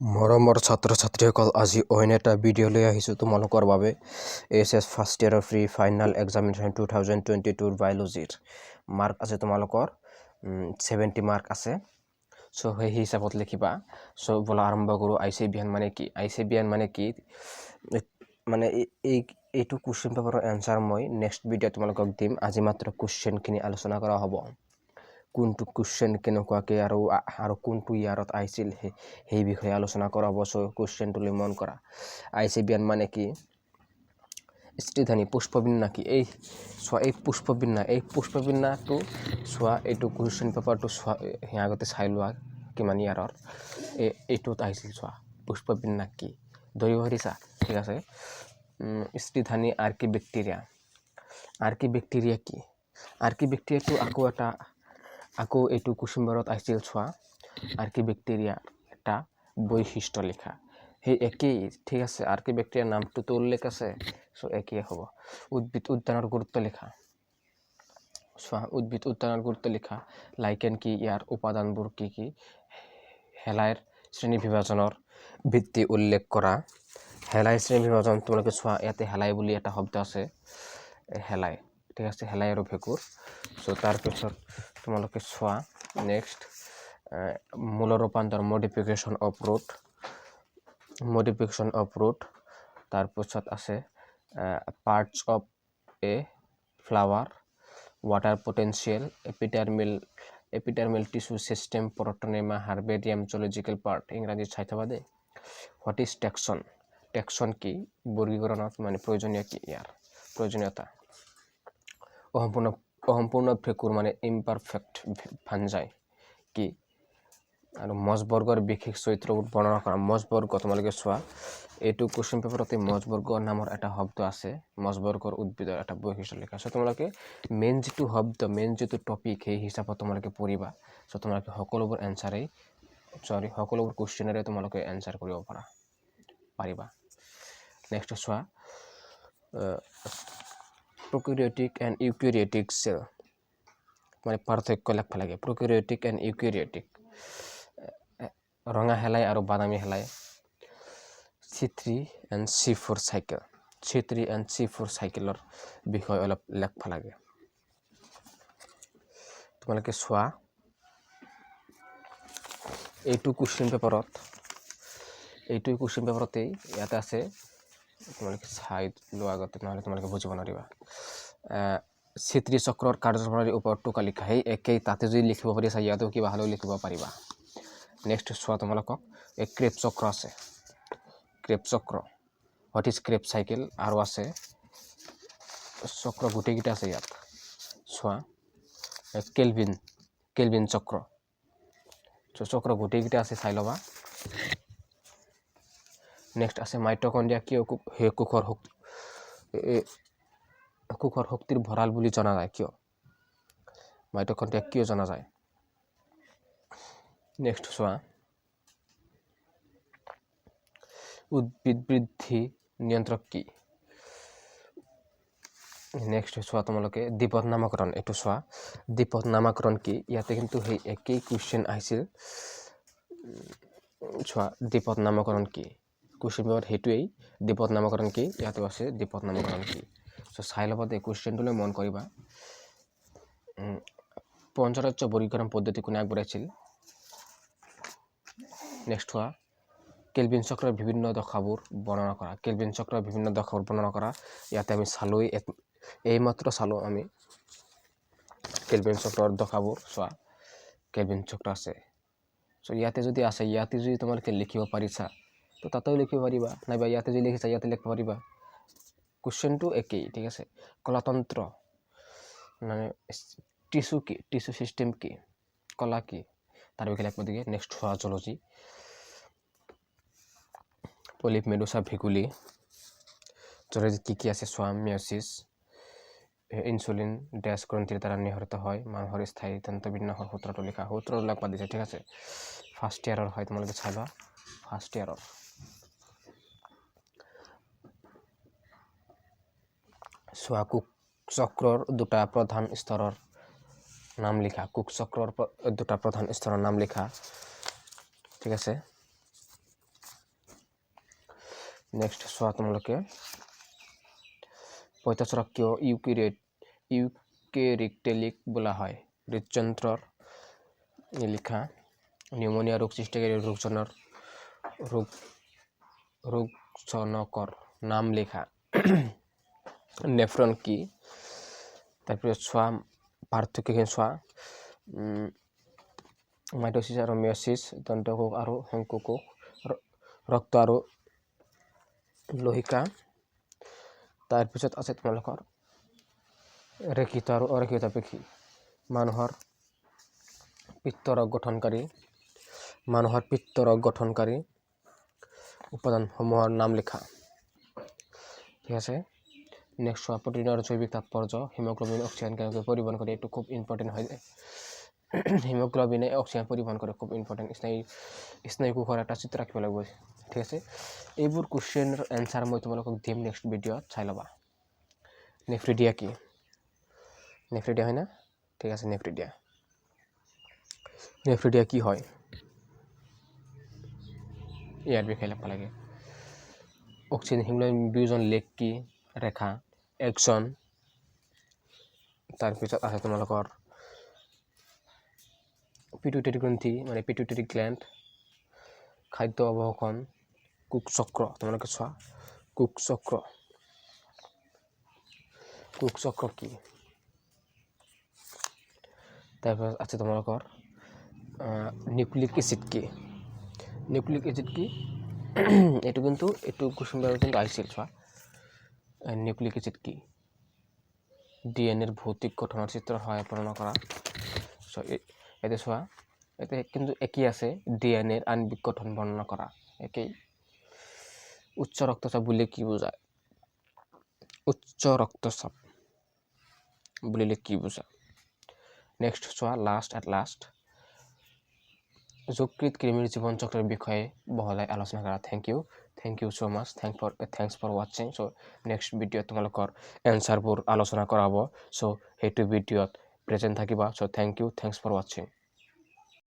মৰমৰ ছাত্ৰ ছাত্ৰীসকল, আজি অইন এটা ভিডিঅ' লৈ আহিছোঁ তোমালোকৰ বাবে। HS ফাৰ্ষ্ট ইয়াৰৰ ফ্ৰী ফাইনেল এক্সামিনেশ্যন 2022 বায়'লজিৰ মাৰ্ক আছে তোমালোকৰ 70 মাৰ্ক আছে। চ' সেই হিচাপত লিখিবা। চ' বলা আৰম্ভ কৰোঁ। ICBN মানে কি? ICBN মানে কি? মানে এইটো কুৱেশ্যন পেপাৰৰ এনচাৰ মই নেক্সট ভিডিঅ' তোমালোকক দিম। আজি মাত্ৰ কুৱেশ্যনখিনি আলোচনা কৰা হ'ব। কোনটো কুৱেশ্যন কেনেকুৱাকৈ আৰু কোনটো ইয়াৰত আহিছিল সেই বিষয়ে আলোচনা কৰা হ'ব। চ' কুৱেশ্যনটোলৈ মন কৰা। ICBN মানে কি? স্ত্ৰীধানী পুষ্পবিন্যা কি? এই চোৱা, এই পুষ্পবিন্যাটো চোৱা, এইটো কুৱেশ্যন পেপাৰটো চোৱা, আগতে চাই লোৱা কিমান ইয়াৰৰ এইটোত আহিছিল। চোৱা, পুষ্পবিন্যা কি ধৰিব পাৰিছা? ঠিক আছে। স্ত্ৰীধানী আৰ্কিবেক্টেৰিয়া। আৰ্কিবেক্টেৰিয়া কি? আৰ্কিবেক্টেৰিয়াটো আকৌ এইটো কুৱেশ্যন পেপাৰত আহিছিল। চোৱা, আৰ্কিবেক্টেৰিয়াৰ এটা বৈশিষ্ট্য লিখা। সেই একেই, ঠিক আছে। আৰ্কিবেক্টেৰিয়াৰ নামটোতো উল্লেখ আছে, চ' একেই হ'ব। উদ্ভিদ উদ্যানৰ গুৰুত্ব লিখা। চোৱা, উদ্ভিদ উদ্যানৰ গুৰুত্ব লিখা। লাইকেন কি? ইয়াৰ উপাদানবোৰ কি কি? শেলাইৰ শ্ৰেণীবিভাজনৰ ভিত্তি উল্লেখ কৰা। শেলাই শ্ৰেণীবিভাজন তোমালোকে চোৱা, ইয়াতে শেলাই বুলি এটা শব্দ আছে, শেলাই, ঠিক আছে। শেলাই আৰু ভেঁকুৰ। চ' তাৰপিছত তোমালোকে চোৱা নেক্সট মূলৰ ৰূপান্তৰ, মডিফিকেশ্যন অফ ৰুট। তাৰপিছত আছে parts of a flower, water potential, epidermal tissue system, protonema, herbarium, zoological part. ইংৰাজীত চাই থবা দেই। What is Texon? টেক্সন কি? বৰ্গীকৰণত মানে প্ৰয়োজনীয় কি? ইয়াৰ প্ৰয়োজনীয়তা। অসম্পূৰ্ণ ভেঁকুৰ মানে ইমপাৰফেক্ট ফাঞ্জাই কি? আৰু মজবৰ্গৰ বিশেষ চৰিত্ৰবোৰ বৰ্ণনা কৰা। মজবৰ্গ তোমালোকে চোৱা, এইটো কুৱেশ্যন পেপাৰতে মজবৰ্গ নামৰ এটা শব্দ আছে। মজবৰ্গৰ উদ্ভিদৰ এটা বৈশিষ্ট্য লিখা। চ' তোমালোকে মেইন যিটো শব্দ, মেইন যিটো টপিক, সেই হিচাপত তোমালোকে পঢ়িবা। চ' তোমালোকে সকলোবোৰ কুৱেশ্যনেৰে তোমালোকে এনচাৰ কৰিব পাৰিবা। নেক্সট চোৱা, প্ৰক্যাৰিঅটিক এণ্ড ইউক্যাৰিঅটিক চেল মানে পাৰ্থক্য লিখিব লাগে। প্ৰক্যাৰিঅটিক এণ্ড ইউক্যাৰিঅটিক, ৰঙা শেলাই আৰু বাদামী শেলাই। C3 and C4 cycle. C3 and C4 চাইকেলৰ বিষয়ে অলপ লিখিব লাগে। তোমালোকে চোৱা, এইটো কুৱেশ্যন পেপাৰতেই ইয়াতে আছে। তোমালোকে চাই লোৱা আগতে, নহ'লে তোমালোকে বুজিব নোৱাৰিবা। C3 চক্ৰৰ কাৰ্যপ্ৰণালীৰ ওপৰত টোকা লিখা। সেই একেই, তাতে যদি লিখিব পাৰিছা ইয়াতেও কিবা হ'লেও লিখিব পাৰিবা। নেক্সট চোৱা, তোমালোকক এই ক্ৰেব চক্ৰ আছে। ক্ৰেব চক্ৰ, হোৱাট ইজ ক্ৰেব চাইকেল। আৰু আছে চক্ৰ, গোটেইকেইটা আছে ইয়াত। চোৱা, কেলভিন চক্ৰ। চক্ৰ গোটেইকেইটা আছে, চাই ল'বা। নেক্সট আছে মাইটকণ্ড্ৰিয়া কিয় কোষৰ শক্তিৰ ভঁৰাল বুলি জনা যায়? কিয় মাইটকণ্ড্ৰিয়া কিয় জনা যায়? নেক্সট চোৱা, উদ্ভিদ বৃদ্ধি নিয়ন্ত্ৰক কি? নেক্সট চোৱা, তোমালোকে দ্বিপদ নামকৰণ। এইটো চোৱা, দ্বিপদ নামকৰণ কি? ইয়াতে কিন্তু সেই একেই কুৱেশ্যন আহিছিল। চোৱা, দ্বিপদ নামকৰণ কি? কুৱেশ্যন পেপাৰ সেইটোৱেই, দ্বিপদ নামকৰণ কি? ইয়াতে আছে দ্বিপদ নামকৰণ কি? চ' চাই ল'বা দেই, কুৱেশ্যনটোলৈ মন কৰিবা। পঞ্চৰাজ্য বৰ্গীকৰণ পদ্ধতি কোনে আগবঢ়াইছিল? নেক্সট চোৱা, কেলভিন চক্ৰৰ বিভিন্ন দশাবোৰ বৰ্ণনা কৰা। কেলভিন চক্ৰৰ বিভিন্ন দশাবোৰ বৰ্ণনা কৰা। ইয়াতে আমি চালোঁৱেই, এইমাত্ৰ চালোঁ আমি কেলভিন চক্ৰৰ দশাবোৰ। চোৱা, কেলভিন চক্ৰ আছে। চ' ইয়াতে যদি আছে, ইয়াতে যদি তোমালোকে লিখিব পাৰিছা, তো তাতেও লিখিব পাৰিবা। নাইবা ইয়াতে যদি লিখিছা, ইয়াতে লিখিব পাৰিবা। কুৱেশ্যনটো একেই, ঠিক আছে। কলাতন্ত্ৰ মানে টিস্যু কি? টিস্যু চিষ্টেম কি? কলা কি? তাৰ বিষয়ে লিখিব দিয়ে। নেক্সট চোৱা, জুলজি। পলিপ, মেডুচা, ভেকুলী। জুলজিত কি কি আছে? চোৱা, মিয়'চিছ, ইনচুলিন ডেছ গ্ৰন্থিৰ দ্বাৰা নিঃসৰিত হয়। মানুহৰ স্থায়ী তন্ত্ৰবিন্যাসৰ সূত্ৰটো লিখা। সূত্ৰটো লিখিব দিছে, ঠিক আছে। ফাৰ্ষ্ট ইয়াৰৰ হয়, তোমালোকে চাবা। ফাৰ্ষ্ট ইয়াৰৰ চোৱা, কোষ চক্ৰৰ দুটা প্ৰধান স্তৰৰ নাম লিখা। কোষ চক্ৰৰ দুটা প্ৰধান স্তৰৰ নাম লিখা, ঠিক আছে। নেক্সট চোৱা তোমালোকে পঁইতাচোৰাক কিয় ইউকেৰিকটেলিক বোলা হয়। হৃদযন্ত্ৰৰ লিখা, নিউমোনিয়া ৰোগ সৃষ্টিকাৰী ৰোগজনকৰ নাম লিখা। নেফ্ৰন কি? তাৰপিছত চোৱা পাৰ্থক্যখিনি চোৱা, মাইটোসিছ আৰু মেয়'ছিছ, দন্তকোষ আৰু শংকুকোষ, ৰক্ত আৰু লোহিকা। তাৰপিছত আছে তোমালোকৰ ৰেখিত আৰু অৰেখিত পেশী। মানুহৰ পিত্তৰস গঠনকাৰী উপাদানসমূহৰ নাম লিখা। ঠিক আছে। নেক্সট চোৱা প্ৰটিনৰ জৈৱিক তাৎপৰ্য, হিমোগ্লোবিন অক্সিজেন কেনেকৈ পৰিবহন কৰে, এইটো খুব ইম্পৰ্টেণ্ট হয়। হিমোগ্লোবিনে অক্সিজেন পৰিবহন কৰে, খুব ইম্পৰ্টেণ্ট। স্নায়ুকোষৰ এটা চিত্ৰ ৰাখিব লাগিব। ঠিক আছে। এইবোৰ কুৱেশ্যনৰ এনচাৰ মই তোমালোকক দিম নেক্সট ভিডিঅ'ত, চাই ল'বা। নেফ্ৰিডিয়া কি? নেফ্ৰিডিয়া হয় না? ঠিক আছে। নেফ্ৰিডিয়া কি হয়? ইয়াৰ বিষয়ে লিখিব লাগে। অক্সিজেন হিমোগ্লোবিন বিয়োজন লেখ কি? ৰেখা, একজন। তাৰপিছত আছে তোমালোকৰ পিটুইটাৰী গ্ৰন্থি, মানে পিটুইটাৰী গ্লেণ্ড, খাদ্য অৱশোষণ, কোষ চক্ৰ। তোমালোকে চোৱা কোষ চক্ৰ কি? তাৰপিছত আছে তোমালোকৰ নিউক্লিক এচিড কি? এইটো কুৱেশ্যন কিন্তু আহিছিল। চোৱা নিউক্লিক এচিড কি? ডিএনএৰ ভৌতিক গঠনৰ চিত্ৰৰ সহায়ত বৰ্ণনা কৰা। এতিয়া চোৱা, এতিয়া কিন্তু একেই আছে, ডিএনএৰ আণবিক গঠন বৰ্ণনা কৰা, একেই। উচ্চ ৰক্তচাপ বুলিলে কি বুজায়? উচ্চ ৰক্তচাপ বুলিলে কি বুজায়? নেক্সট চোৱা, লাষ্ট যকৃত কৃমিৰ জীৱন চক্ৰৰ বিষয়ে বহলাই আলোচনা কৰা। Thank you so' much. Thanks for ৱাচিং। চ' নেক্সট ভিডিঅ'ত তোমালোকৰ এনচাৰবোৰ আলোচনা কৰা হ'ব। চ' সেইটো ভিডিঅ'ত প্ৰেজেণ্ট থাকিবা। চ' থেংকছ ফৰ ৱাচিং।